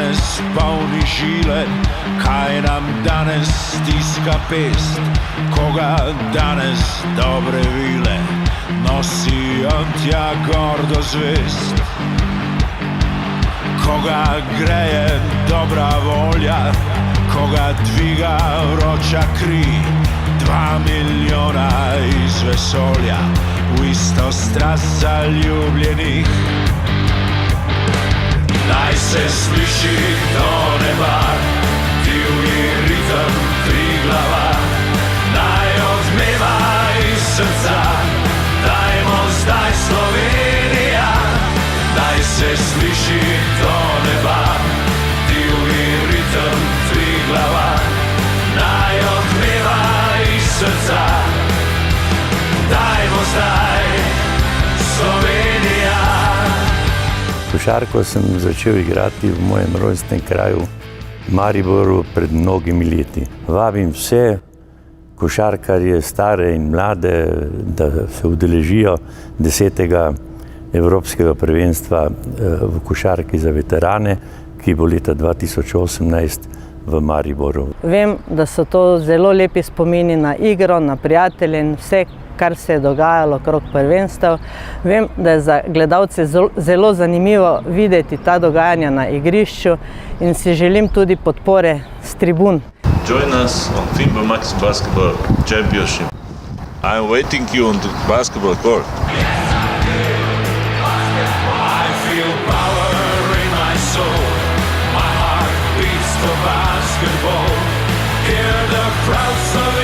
danes polni žile, kaj nam danes stiska pest, koga danes dobre vile nosijo tja gordo zvest. Koga greje dobra volja, koga dviga vroča kri, 2 milijona iz vesolja v isto strast zaljubljenih. Naj se sliši do neba divji ritem Triglava, naj odmeva iz srca, dajmo zdaj Slovenija. Naj se sliši do neba divji ritem Triglava, naj odmeva iz srca, dajmo zdaj Slovenija. Košarko sem začel igrati v mojem rojstnem kraju Mariboru pred mnogimi leti. Vabim vse košarkarje, stare in mlade, da se udeležijo 10. Evropskega prvenstva v košarki za veterane, ki bo leta 2018 v Mariboru. Vem, da so to zelo lepi spomini na igro, na prijatelje in vse, kar se je dogajalo okrog prvenstev. Vem, da je za gledalce zelo zanimivo videti ta dogajanja na igrišču in si želim tudi podpore s tribun. Join us on FIBA Max Basketball Championship. I'm waiting you on the basketball court. I feel power in my soul. My heart beats for basketball. Hear the crowds of